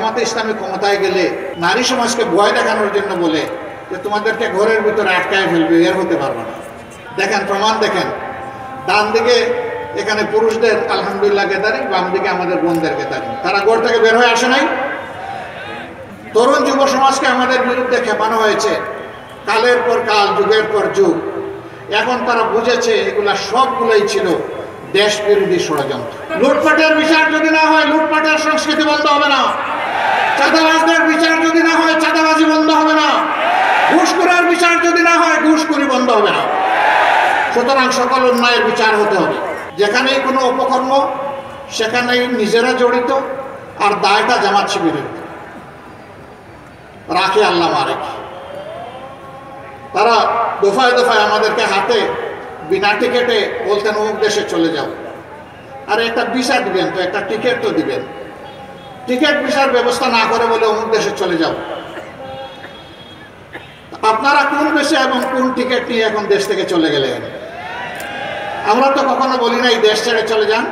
জামাতে ইসলামী ক্ষমতায় গেলে নারী সমাজকে ভয় দেখানোর জন্য বলে যে তোমাদেরকে ঘরের ভিতরে আটকায় ফেলবে, এর হতে পারবে না। দেখেন, প্রমাণ দেখেন। ডান দিকে এখানে পুরুষদের আলহামদুলিল্লাহ গ্যাদারিং, বাম দিকে আমাদের বোনদের গ্যাদারিং। তারা ঘর থেকে বের হয়ে আসে নাই। তরুণ যুব সমাজকে আমাদের বিরুদ্ধে খেপানো হয়েছে কালের পর কাল, যুগের পর যুগ। এখন তারা বুঝেছে এগুলা সবগুলোই ছিল দেশ বিরোধী ষড়যন্ত্র। লুটপাটের বিচার যদি না হয়, লুটপাটের সংস্কৃতি বন্ধ হবে না। চাঁদাবাজদের বিচার যদি না হয়, চাঁদাবাজি বন্ধ হবে না। ঘুষখোরের বিচার যদি না হয়, ঘুষখোরি বন্ধ হবে না। সুতরাং সকল অন্যায়ের বিচার হতে হবে। যেখানেই কোনো অপকর্ম, সেখানেই নিজেরা জড়িত, আর দায়টা জামাত শিবিরের রাখে আল্লাহ মারেকে। তারা দফায় দফায় আমাদেরকে হাতে বিনা টিকেটে বলতেন অমুক দেশে চলে যাও। আর একটা ভিসা দিবেন তো, একটা টিকিট তো দিবেন। টিকিট ভিসার ব্যবস্থা না করে বলে অমুক দেশে চলে যাও। আপনারা কোন দেশে এবং কোন টিকিট নিয়ে এখন দেশ থেকে চলে গেলেন? আমরা তো কখনো বলি না এই দেশ ছেড়ে চলে যান,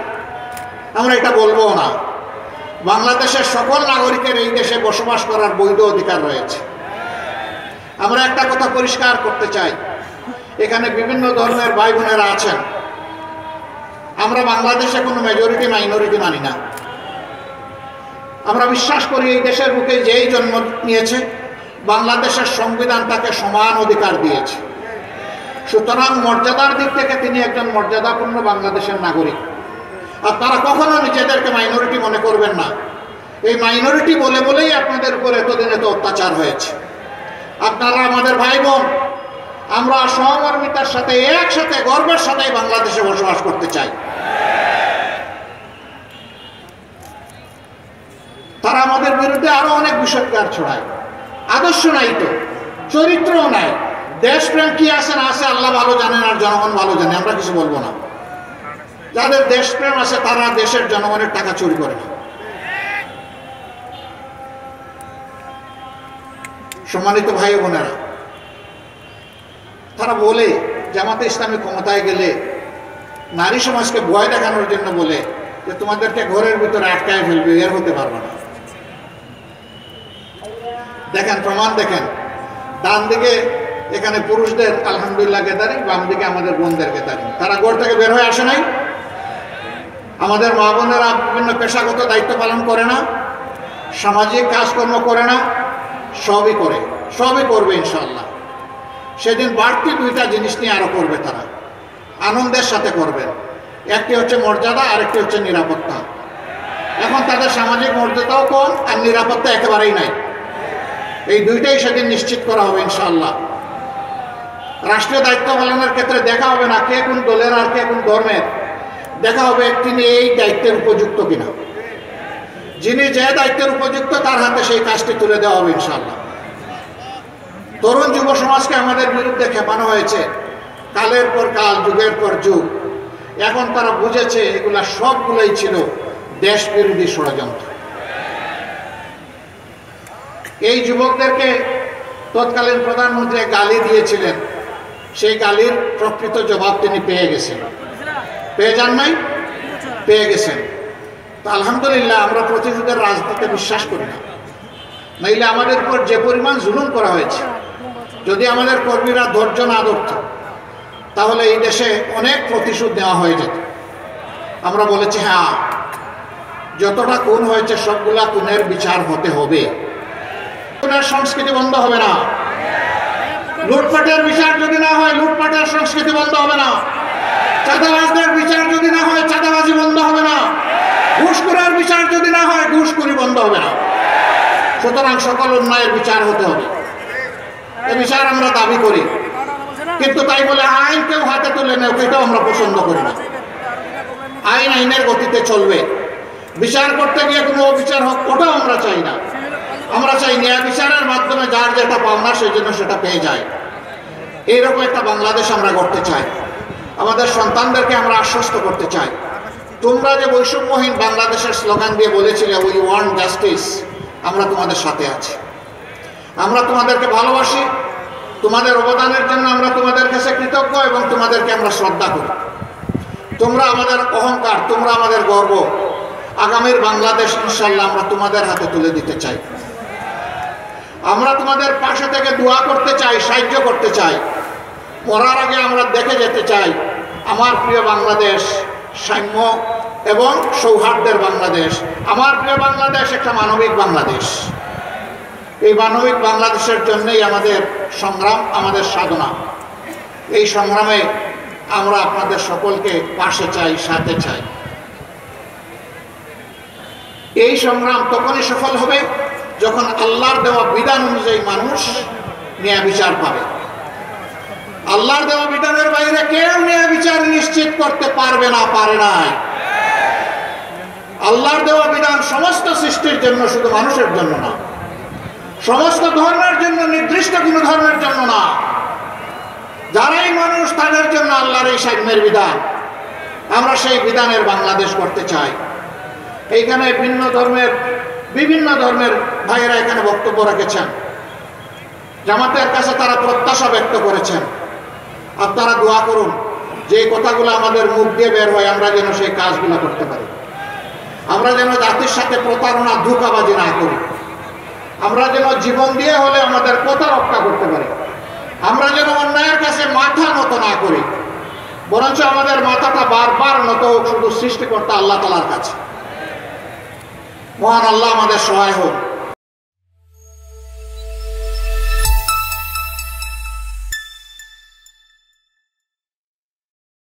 আমরা এটা বলবো না। বাংলাদেশের সকল নাগরিকের এই দেশে বসবাস করার বৈধ অধিকার রয়েছে। আমরা একটা কথা পরিষ্কার করতে চাই, এখানে বিভিন্ন ধর্মের ভাই বোনেরা আছেন। আমরা বাংলাদেশে কোনো মেজরিটি মাইনরিটি মানি না। আমরা বিশ্বাস করি এই দেশের বুকে যেই জন্ম নিয়েছে, বাংলাদেশের সংবিধান তাকে সমান অধিকার দিয়েছে। সুতরাং মর্যাদার দিক থেকে তিনি একজন মর্যাদাপূর্ণ বাংলাদেশের নাগরিক। আপনারা কখনো নিজেদেরকে মাইনরিটি মনে করবেন না। এই মাইনরিটি বলে বলেই আপনাদের উপর এতদিন এত অত্যাচার হয়েছে। আপনারা আমাদের ভাই বোন, আমরা সহমর্মিতার সাথে একসাথে গর্বের সাথে বাংলাদেশে বসবাস করতে চাই। তারা আমাদের বিরুদ্ধে আরো অনেক বিষয়কার ছড়ায়। আদর্শ নাই তো, চরিত্রও নাই। দেশপ্রেম কি আছে না আছে আল্লাহ ভালো জানেন, আর জনগণ ভালো জানে। আমরা কিছু বলবো না। যাদের দেশপ্রেম আছে তারা দেশের জনগণের টাকা চুরি করে না। সম্মানিত ভাই বোনেরা, তারা বলে জামাতে ইসলামী ক্ষমতায় গেলে নারী সমাজকে ভয় দেখানোর জন্য বলে যে তোমাদেরকে ঘরের ভিতরে আটকায় ফেলবে, এর হতে পারবে না। দেখেন, প্রমাণ দেখেন। ডান দিকে এখানে পুরুষদের আলহামদুলিল্লাহ গ্যাদারিং, বাম দিকে আমাদের বোনদের গ্যাদারিং। তারা ঘর থেকে বের হয়ে আসে নাই। আমাদের মা বোনেরা বিভিন্ন পেশাগত দায়িত্ব পালন করে না, সামাজিক কাজকর্ম করে না, সবই করে, সবই করবে ইনশাআল্লাহ। সেদিন বাড়তি দুইটা জিনিস নিয়ে আরো করবে তারা, আনন্দের সাথে করবেন। একটি হচ্ছে মর্যাদা, আরেকটি হচ্ছে নিরাপত্তা। এখন তাদের সামাজিক মর্যাদাও কম, আর নিরাপত্তা একেবারেই নাই। এই দুইটাই সেদিন নিশ্চিত করা হবে ইনশাআল্লাহ। রাষ্ট্রীয় দায়িত্ব পালনের ক্ষেত্রে দেখা হবে না কে কোন দলের আর কে কোন ধর্মের, দেখা হবে তিনি এই দায়িত্বের উপযুক্ত কিনা। যিনি যে দায়িত্বের উপযুক্ত তার হাতে সেই কাজটি তুলে দেওয়া হবে ইনশাআল্লাহ। তরুণ যুব সমাজকে আমাদের বিরুদ্ধে খেপানো হয়েছে কালের পর কাল, যুগের পর যুগ। এখন তারা বুঝেছে এগুলা সবগুলোই ছিল দেশ বিরোধী ষড়যন্ত্র। এই যুবকদেরকে তৎকালীন প্রধানমন্ত্রী গালি দিয়েছিলেন, সেই গালির প্রকৃত জবাব তিনি পেয়ে গেছেন। পেয়ে যান নাই? পেয়ে গেছেন। তো আলহামদুলিল্লাহ, আমরা প্রতিশোধের রাজনীতিতে বিশ্বাস করি না। নাইলে আমাদের উপর যে পরিমাণ জুলুম করা হয়েছে, যদি আমাদের কর্মীরা ধৈর্য না ধরত, তাহলে এই দেশে অনেক প্রতিশোধ নেওয়া হয়ে যেত। আমরা বলেছি হ্যাঁ, যতটা খুন হয়েছে সবগুলা খুনের বিচার হতে হবে। খুনের সংস্কৃতি বন্ধ হবে না। লুটপাটের বিচার যদি না হয়, লুটপাটের সংস্কৃতি বন্ধ হবে না। চাঁদাবাজদের বিচার যদি না হয়, চাঁদাবাজি বন্ধ হবে না। ঘুষখোরের বিচার যদি না হয়, ঘুষখোরি বন্ধ হবে না। সুতরাং সকল অন্যায়ের বিচার হতে হবে। এই বিচার আমরা দাবি করি, কিন্তু তাই বলে আইন কেউ হাতে তুলে নেও, এটাও আমরা পছন্দ করি না। আইন আইনের গতিতে চলবে। বিচার করতে গিয়ে কোনো অবিচার হোক, ওটাও আমরা চাই না। আমরা চাই ন্যায় বিচারের মাধ্যমে যার যেটা পাওনা সেই জন্য সেটা পেয়ে যায়। এইরকম একটা বাংলাদেশ আমরা গড়তে চাই। আমাদের সন্তানদেরকে আমরা আশ্বস্ত করতে চাই, তোমরা যে বৈষম্যহীন বাংলাদেশের স্লোগান দিয়ে বলেছিলে উই ওয়ান্ট জাস্টিস, আমরা তোমাদের সাথে আছি। আমরা তোমাদেরকে ভালোবাসি। তোমাদের অবদানের জন্য আমরা তোমাদের কাছে কৃতজ্ঞ এবং তোমাদেরকে আমরা শ্রদ্ধা করি। তোমরা আমাদের অহংকার, তোমরা আমাদের গর্ব। আগামীর বাংলাদেশ ইনশাআল্লাহ আমরা তোমাদের হাতে তুলে দিতে চাই। আমরা তোমাদের পাশে থেকে দোয়া করতে চাই, সাহায্য করতে চাই। মরার আগে আমরা দেখে যেতে চাই আমার প্রিয় বাংলাদেশ সাম্য এবং সৌহার্দ্যের বাংলাদেশ। আমার প্রিয় বাংলাদেশ একটা মানবিক বাংলাদেশ। এই মানবিক বাংলাদেশের জন্যই আমাদের সংগ্রাম, আমাদের সাধনা। এই সংগ্রামে আমরা আপনাদের সকলকে পাশে চাই, সাথে চাই। এই সংগ্রাম তখনই সফল হবে যখন আল্লাহর দেওয়া বিধান অনুযায়ী মানুষ ন্যায় বিচার পাবে। আল্লাহর দেওয়া বিধানের বাইরে কেউ ন্যায় বিচার নিশ্চিত করতে পারবে না, পারে নাই। আল্লাহর দেওয়া বিধান সমস্ত সৃষ্টির জন্য, শুধু মানুষের জন্য না। সমস্ত ধর্মের জন্য, নির্দিষ্ট কোনো ধর্মের জন্য না। যারাই মানুষ তাদের জন্য আল্লাহর এই সাম্যের বিধান। আমরা সেই বিধানের বাংলাদেশ করতে চাই। এইখানে বিভিন্ন ধর্মের ভাইয়েরা এখানে বক্তব্য রেখেছেন। জামাতের কাছে তারা প্রত্যাশা ব্যক্ত করেছেন। আপনারা দোয়া করুন যে কথাগুলো আমাদের মুখ দিয়ে বের হয় আমরা যেন সেই কাজগুলো করতে পারি। আমরা যেন জাতির সাথে প্রতারণা, ধোঁকাবাজি না করি। আমরা যেন জীবন দিয়ে হলে আমাদের কথা রক্ষা করতে পারি। আমরা যেন অন্যায়ের কাছে মাথা নত না করি, বরঞ্চ আমাদের মাথাটা বারবার নত হোক শুধু সৃষ্টিকর্তা আল্লাহ তাআলার কাছে। মহান আল্লাহ আমাদের সহায় হোক।